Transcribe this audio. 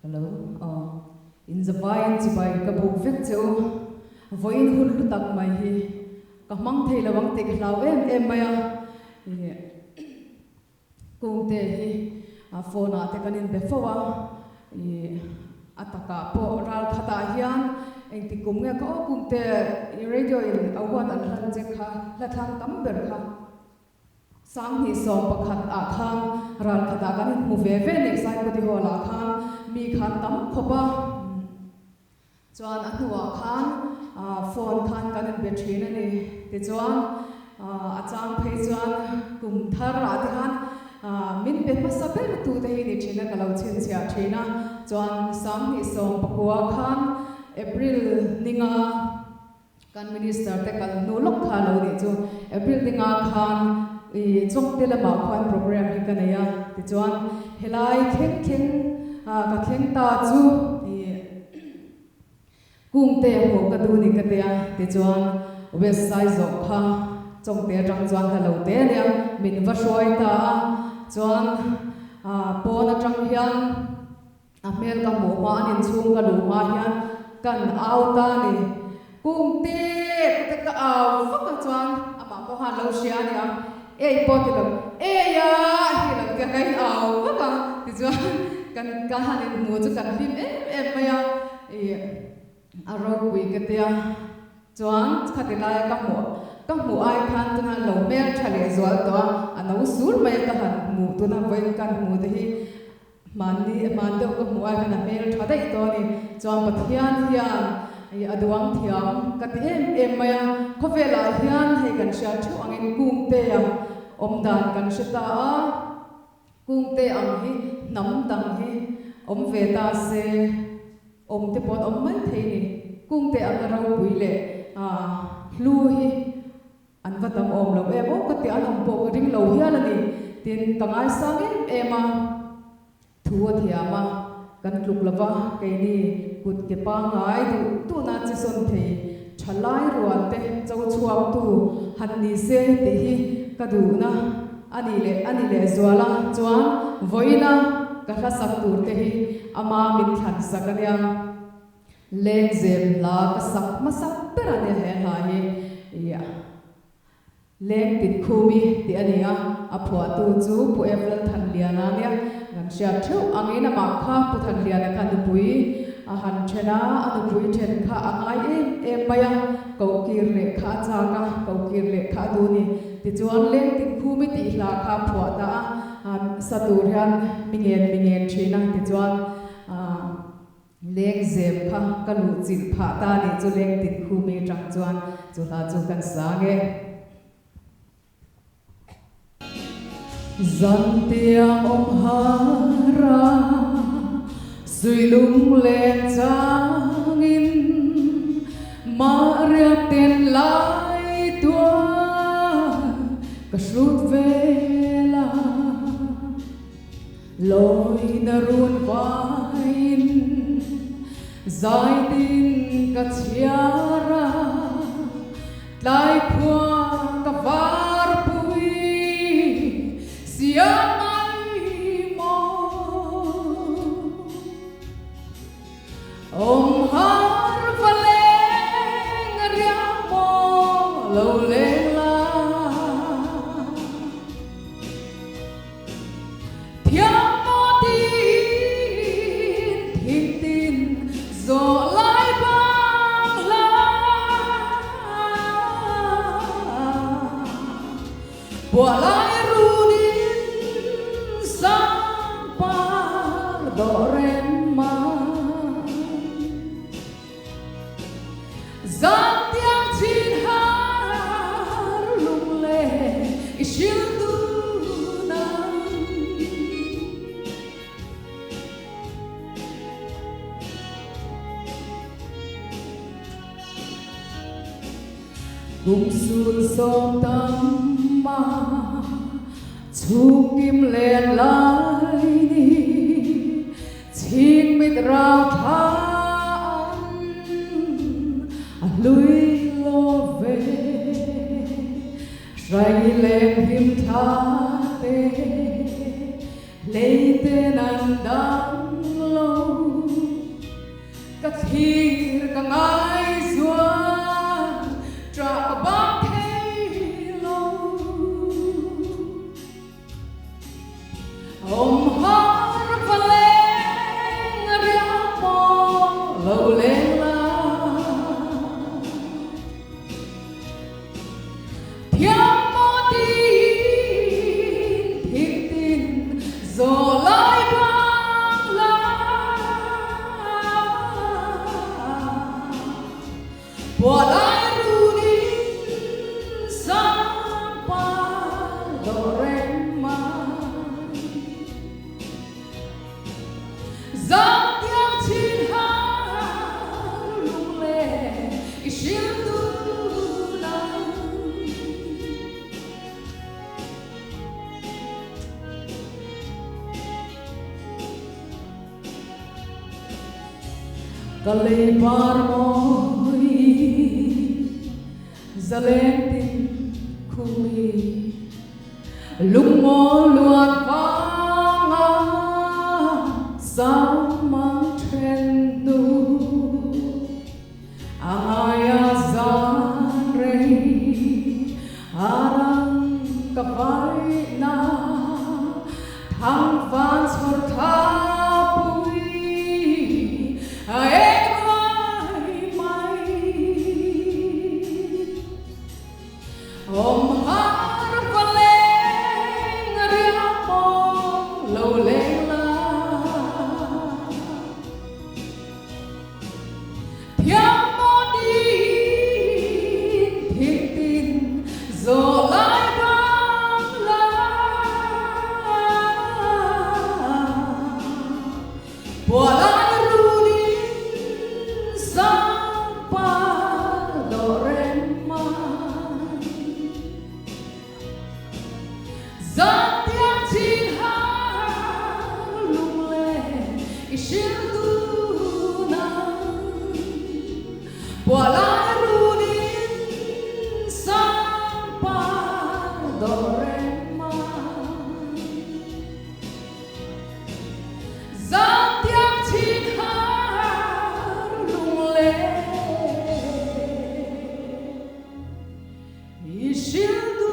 Hello. In the vine to buy kabuk vek cheu voin hul tak mai hi ka mang thei lawang te hlau em maya kung te hi phone te kanin be fowa ataka po ral khata hian eng ti kum nge ko kung te radio in awat an han je kha la thang tam ber kha sang hi som pakhat a khang ral khata kanin mu ve ve ne sai ko ti hola khang mi khan tam khopa chuan anuwa khan phone khan kanin be thina ni ti chuan achang phei chuan kum thar a ti han min be masabe tu te hi ni thina kalau chen sia thina chuan sang hi som pakua khan April ninga kan minister te kal no lok kha lo ni chu April ninga khan chok te la ma khwan program hi kanaya ti chuan helai kheng ka kheng ta chu kung te ho ka du ni ka te a ti chuan website zo kha chong te tang chuan ka lo te lia min va shoi ta chuan pon atang hian mel ka mo ma anin chung ka lu ma hian kan au ta ni kung te ka au fa ka chuan ama ko han lo sia ni ei po ti lo e ya hi lo ka kai au fa ka ti chuan kan ka hanin mu chu kan him em ma ya aro kui ka te chuan khatilai ka mu ai khan tu na lo mer thale zual to ano sur mai ka han mu tu na voi kan mu te hi man de ko mu ai kana mer thadai to ni chuan pathian hian aduang thiam ka ti em maya khovela hian he kan sha thu angin kung te om dan kan shita kung te ang hi nam dang hi om ve ta se om te pon om mai thei ni kung te ang rau pui le lu hi an vatam om lo e bo ka ti an om po ka ding lo hian ani tin kangai sang ema thua thiama kan luk lova ke ni kut ke pa ngai tu na chi son thei thalai ruan te chau chuak tu han ni se te hi ka du na ani le zwala chuan voina ka hla sak tur te hi ama min than sakania leng zem la ka sak ma sak perane he ha hi ya leng tin khumi ti ania aphwa tu chu pu evel than liana nia ngan sia thu angina ma kha pu than liana kan pui a han thena anu pui then kha angai em maya ko kir le kha cha ka ko kir le kha du ni ti chuan leng tin khumi ti hla kha phwa ta satur han mingen thina ti chuan leng zem kha ka lu chin pha ta ni chu leng tin khumi tang chuan chu la chu kan sa nge zan tiang om hara sui lung len changin ma ria ten lai tua ka shrut vela loi na run vain zai tin ka chiara lai khua ka var pui sia mai mo om har valeng ria mo lo le la thiam mo tin zo lai bang la bua lai doren ma zan tiang chin har lung le ishil du na gung sun som tam ma chu kim len lai ni thiên mít rao than lui lo về ray lên him tha tê lấy tên anh đang lâu cả ngày xưa trả bác thấy lâu ôm hát và lên riêng mò lâu lên là theo mô tin thiệt tin rồi lại vang la por ai ruin sampa dorema giang tiếng chim hát lung lê ishil tu nắng Kali parmoi zaletin kumi lumo luat vanga samang trendu angaya zanre arang kapai na thang phan sur thapui ôm hát và lên riêng mong lâu lên là theo mô tin thiệt tin rồi lại vang la por ai ruin sampa dorema giang tiếng chim hát lung lên ishil tu nắng por ai ruin sampa dorema giang tiếng chim hát lung lên ishil